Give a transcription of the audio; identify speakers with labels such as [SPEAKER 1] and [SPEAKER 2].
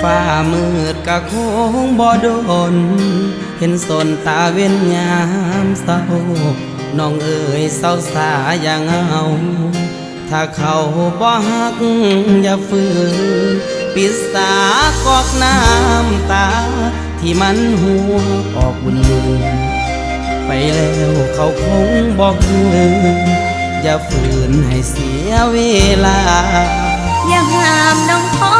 [SPEAKER 1] ฟ้ามืดกะคงบ่โดนเห็นสนตาเว้นยามเศร้าน้องเอ๋ยเศร้าสาอย่างเอาถ้าเขาบ่ฮักอย่าฝืนปิดสากอกน้ำตาที่มันหัวออกบุญมือไปแล้วเขาคงบอกคืนอย่าฝืนให้เสียเวลา
[SPEAKER 2] อย่าห้ามน้องขอ